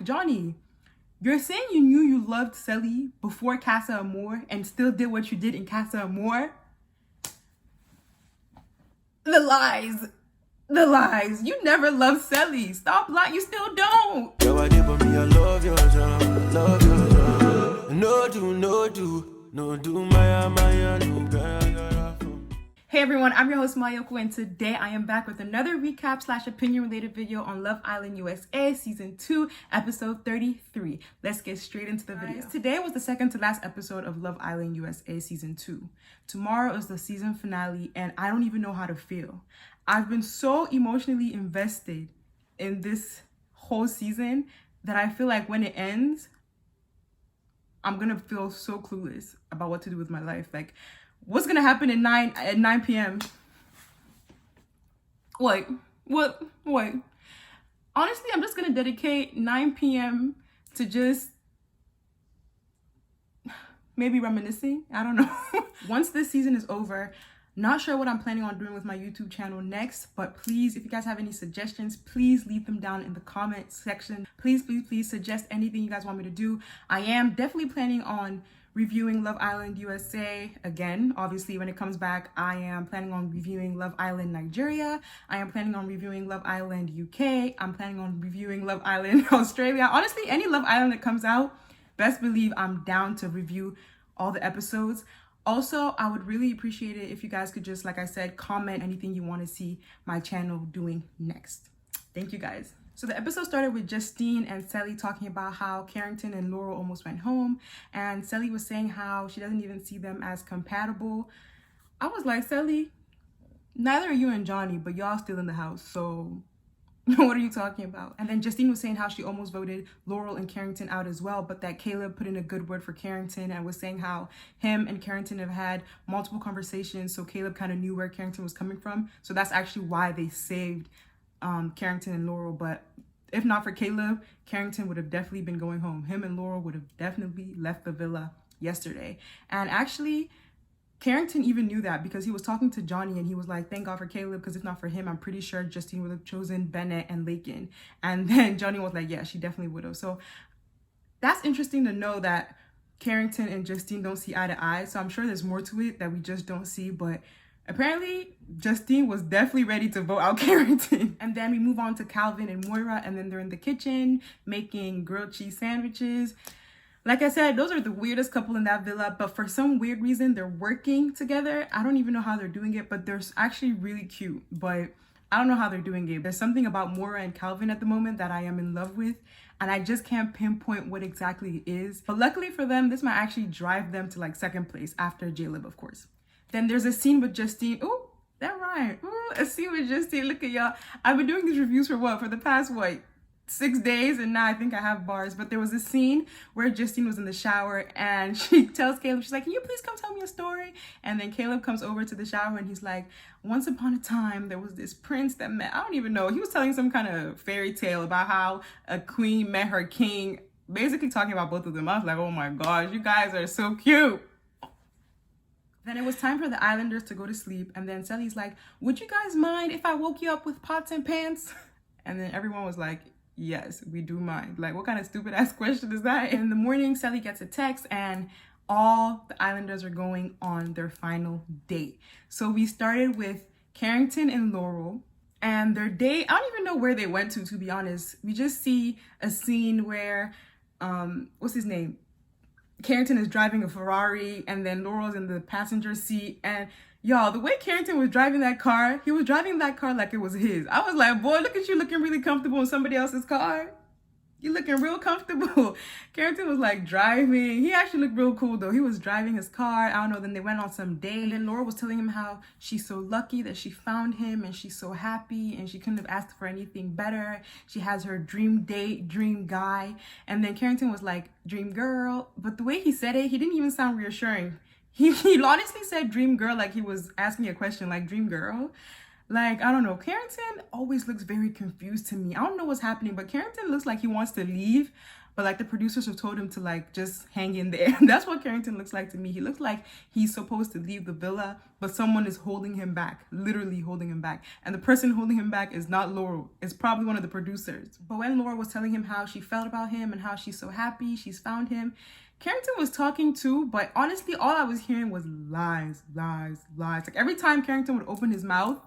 Johnny, you're saying you knew you loved Cely before Casa Amor and still did what you did in Casa Amor? The lies. The lies. You never loved Cely. Stop lying. You still don't. Yo, I did, but me, I love your job. Love your job. No do, Maya, no girl. Hey everyone, I'm your host Mayoko, and today I am back with another recap / opinion related video on Love Island USA Season 2, Episode 33. Let's get straight into the video. Today was the second to last episode of Love Island USA Season 2. Tomorrow is the season finale, and I don't even know how to feel. I've been so emotionally invested in this whole season that I feel like when it ends, I'm gonna feel so clueless about what to do with my life. Like, what's gonna happen at 9 p.m.? What? Honestly, I'm just gonna dedicate 9 p.m. to just maybe reminiscing. I don't know. Once this season is over, not sure what I'm planning on doing with my YouTube channel next, but please, if you guys have any suggestions, please leave them down in the comment section. Please suggest anything you guys want me to do. I am definitely planning on reviewing Love Island USA again. Obviously, when it comes back, I am planning on reviewing Love Island Nigeria. I am planning on reviewing Love Island UK. I'm planning on reviewing Love Island Australia. Honestly, any Love Island that comes out, best believe I'm down to review all the episodes. Also, I would really appreciate it if you guys could just, like I said, comment anything you want to see my channel doing next. Thank you guys. So the episode started with Justine and Cely talking about how Carrington and Laurel almost went home, and Cely was saying how she doesn't even see them as compatible. I was like, Cely, neither are you and Johnny, but y'all still in the house, so what are you talking about? And then Justine was saying how she almost voted Laurel and Carrington out as well, but that Caleb put in a good word for Carrington and was saying how him and Carrington have had multiple conversations, so Caleb kind of knew where Carrington was coming from. So that's actually why they saved Carrington and Laurel. But if not for Caleb, Carrington would have definitely been going home. Him and Laurel would have definitely left the villa yesterday. And actually, Carrington even knew that because he was talking to Johnny and he was like, thank God for Caleb, because if not for him, I'm pretty sure Justine would have chosen Bennett and Lakin. And then Johnny was like, yeah, she definitely would have. So that's interesting to know that Carrington and Justine don't see eye to eye. So I'm sure there's more to it that we just don't see, but apparently Justine was definitely ready to vote out Carrington. And then we move on to Calvin and Moira, and then they're in the kitchen making grilled cheese sandwiches. Like I said, those are the weirdest couple in that villa, but for some weird reason, they're working together. I don't even know how they're doing it, but they're actually really cute, but I don't know how they're doing it. There's something about Moira and Calvin at the moment that I am in love with, and I just can't pinpoint what exactly it is. But luckily for them, this might actually drive them to like second place after Caleb, of course. Then there's a scene with Justine. Ooh, that rhyme. Ooh, a scene with Justine. Look at y'all. I've been doing these reviews for what? For the past, 6 days, and now I think I have bars. But there was a scene where Justine was in the shower and she tells Caleb, she's like, can you please come tell me a story? And then Caleb comes over to the shower and he's like, once upon a time there was this prince that met, I don't even know, he was telling some kind of fairy tale about how a queen met her king, basically talking about both of them. I was like, oh my gosh, you guys are so cute. Then it was time for the Islanders to go to sleep, and then Cely's like, would you guys mind if I woke you up with pots and pans? And then everyone was like, yes, we do mind. Like, what kind of stupid ass question is that? In the morning, Cely gets a text and all the Islanders are going on their final date. So we started with Carrington and Laurel, and their date, I don't even know where they went to be honest. We just see a scene where, what's his name? Carrington is driving a Ferrari, and then Laurel's in the passenger seat. And y'all, the way Carrington was driving that car, he was driving that car like it was his. I was like, boy, look at you looking really comfortable in somebody else's car. You looking real comfortable. Carrington was like driving. He actually looked real cool though. He was driving his car. I don't know. Then they went on some date. And then Laura was telling him how she's so lucky that she found him and she's so happy and she couldn't have asked for anything better. She has her dream date, dream guy. And then Carrington was like, dream girl. But the way he said it, he didn't even sound reassuring. He honestly said dream girl like he was asking a question, like dream girl. Like, I don't know, Carrington always looks very confused to me. I don't know what's happening, but Carrington looks like he wants to leave, but like the producers have told him to like just hang in there. That's what Carrington looks like to me. He looks like he's supposed to leave the villa, but someone is holding him back, literally holding him back. And the person holding him back is not Laurel. It's probably one of the producers. But when Laurel was telling him how she felt about him and how she's so happy she's found him, Carrington was talking too, but honestly, all I was hearing was lies, lies, lies. Like every time Carrington would open his mouth,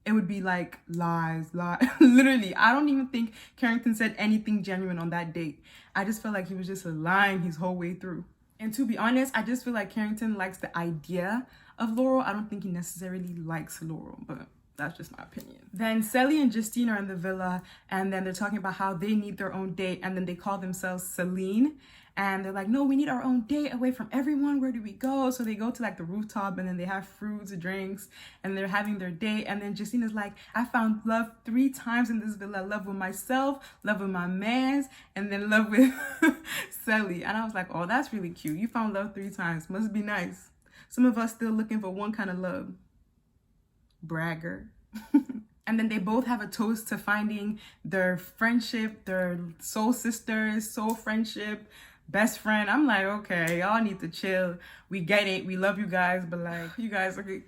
it would be like lies, lies. Literally, I don't even think Carrington said anything genuine on that date. I just felt like he was just lying his whole way through. And to be honest, I just feel like Carrington likes the idea of Laurel. I don't think he necessarily likes Laurel, but that's just my opinion. Then Cely and Justine are in the villa, and then they're talking about how they need their own date, and then they call themselves Celine. And they're like, no, we need our own date away from everyone. Where do we go? So they go to like the rooftop, and then they have fruits, drinks, and they're having their date. And then Justine is like, I found love 3 times in this villa. Love with myself, love with my mans, and then love with Cely. And I was like, oh, that's really cute. You found love 3 times. Must be nice. Some of us still looking for one kind of love. Bragger. And then they both have a toast to finding their friendship, their soul sisters, soul friendship, best friend. I'm like, okay, y'all need to chill. We get it. We love you guys, but like, you guys, okay,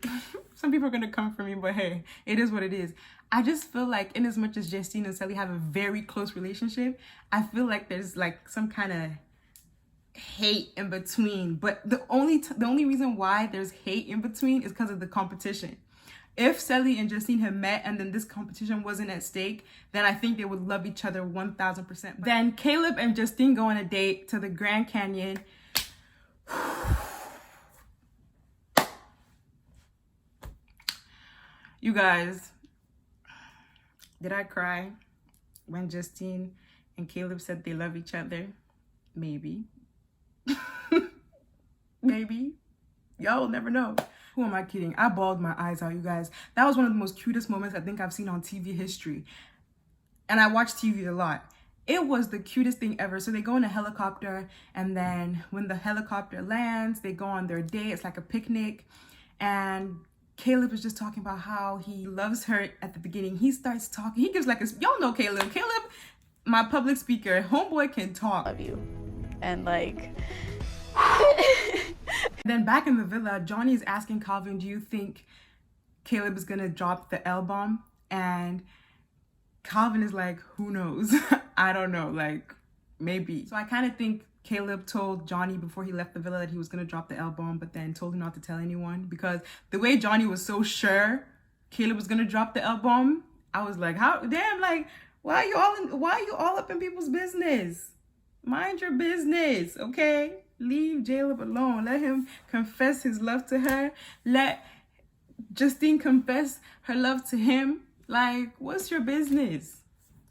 some people are gonna come for me, but hey, it is what it is. I just feel like in as much as Justine and Cely have a very close relationship, I feel like there's like some kind of hate in between. But the only reason why there's hate in between is because of the competition. If Cely and Justine had met and then this competition wasn't at stake, then I think they would love each other 1000%. Then Caleb and Justine go on a date to the Grand Canyon. You guys, did I cry when Justine and Caleb said they love each other? Maybe. Maybe. Y'all will never know. Who am I kidding? I bawled my eyes out, you guys. That was one of the most cutest moments I think I've seen on TV history. And I watch TV a lot. It was the cutest thing ever. So they go in a helicopter, and then when the helicopter lands, they go on their date. It's like a picnic. And Caleb was just talking about how he loves her at the beginning. He starts talking. He gives like a, y'all know Caleb. Caleb, my public speaker, homeboy can talk. Love you. And like... Then back in the villa, Johnny is asking Calvin, do you think Caleb is gonna drop the L-bomb? And Calvin is like, who knows? I don't know, like, maybe. So I kind of think Caleb told Johnny before he left the villa that he was gonna drop the L-bomb, but then told him not to tell anyone, because the way Johnny was so sure Caleb was gonna drop the L-bomb, I was like, how, damn, like, why are you all up in people's business? Mind your business, okay? Leave Caleb alone. Let him confess his love to her. Let Justine confess her love to him. Like, what's your business?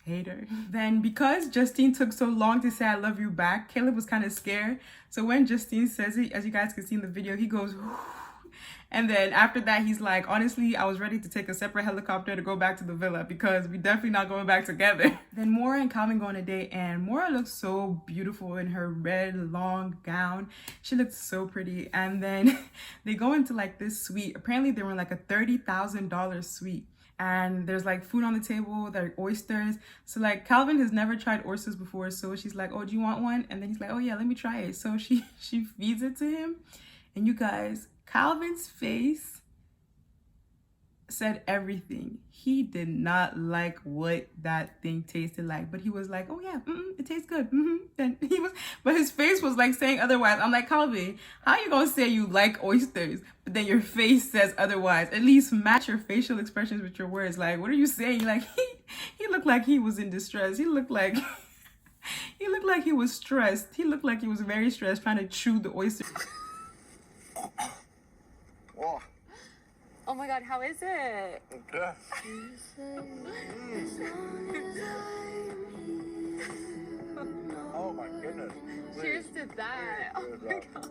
Hater. Then because Justine took so long to say I love you back, Caleb was kind of scared. So when Justine says it, as you guys can see in the video, he goes, whew. And then after that, he's like, honestly, I was ready to take a separate helicopter to go back to the villa because we're definitely not going back together. Then Moira and Calvin go on a date, and Moira looks so beautiful in her red long gown. She looks so pretty. And then they go into like this suite. Apparently they were in like a $30,000 suite. And there's like food on the table, there are oysters. So like Calvin has never tried oysters before. So she's like, oh, do you want one? And then he's like, oh yeah, let me try it. So she feeds it to him. And you guys, Calvin's face said everything. He did not like what that thing tasted like, but he was like, oh yeah, it tastes good. And but his face was like saying otherwise. I'm like, Calvin, how you gonna say you like oysters, but then your face says otherwise? At least match your facial expressions with your words. Like, what are you saying? Like, he looked like he was in distress. He looked like he was stressed. He looked like he was very stressed trying to chew the oyster. Oh my god, how is it? Okay. Oh my goodness. Cheers to that. Oh my god.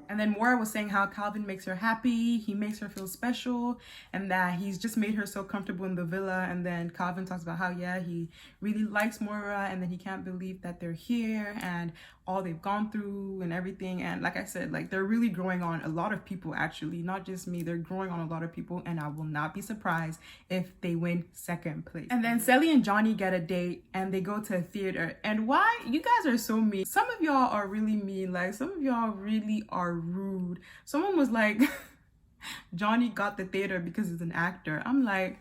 And then Moira was saying how Calvin makes her happy, he makes her feel special, and that he's just made her so comfortable in the villa. And then Calvin talks about how, yeah, he really likes Moira, and then he can't believe that they're here. And all they've gone through and everything. And like I said, like they're really growing on a lot of people, actually, not just me. They're growing on a lot of people, and I will not be surprised if they win second place. And then Cely and Johnny get a date and they go to a theater. And why? You guys are so mean. Some of y'all are really mean. Like some of y'all really are rude. Someone was like, Johnny got the theater because he's an actor. I'm like,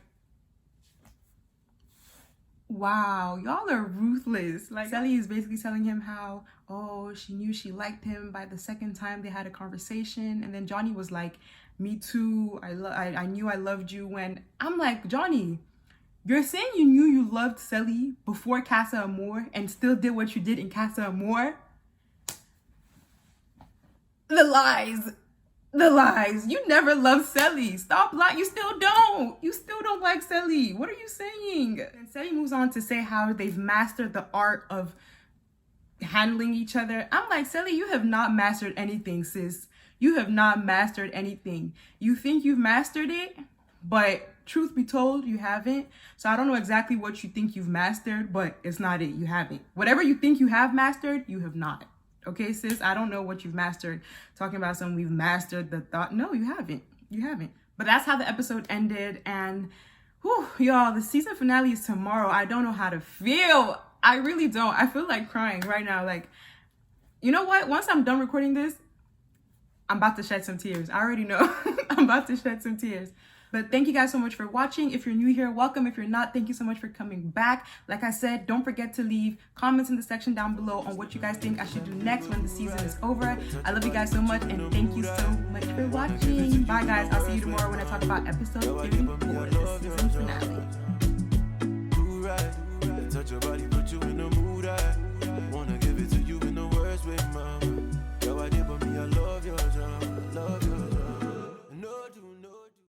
wow, y'all are ruthless. Like Cely is basically telling him how, oh, she knew she liked him by the second time they had a conversation. And then Johnny was like, me too. I knew I loved you when. I'm like, Johnny, you're saying you knew you loved Cely before Casa Amor and still did what you did in Casa Amor? The lies. The lies. You never loved Cely. Stop lying. You still don't. You still don't like Cely. What are you saying? And Cely moves on to say how they've mastered the art of handling each other. I'm like, Cely, you have not mastered anything, sis. You have not mastered anything. You think you've mastered it, but truth be told, you haven't. So I don't know exactly what you think you've mastered, but it's not it. You haven't. Whatever you think you have mastered, you have not. Okay, sis, I don't know what you've mastered. Talking about something we've mastered the thought. No, you haven't. You haven't. But that's how the episode ended. And whew, y'all, the season finale is tomorrow. I don't know how to feel. I really don't. I feel like crying right now. Like, you know what? Once I'm done recording this, I'm about to shed some tears. I already know. I'm about to shed some tears. But thank you guys so much for watching. If you're new here, welcome. If you're not, thank you so much for coming back. Like I said, don't forget to leave comments in the section down below on what you guys think I should do next when the season is over. I love you guys so much, and thank you so much for watching. Bye, guys. I'll see you tomorrow when I talk about episode 34, the season finale.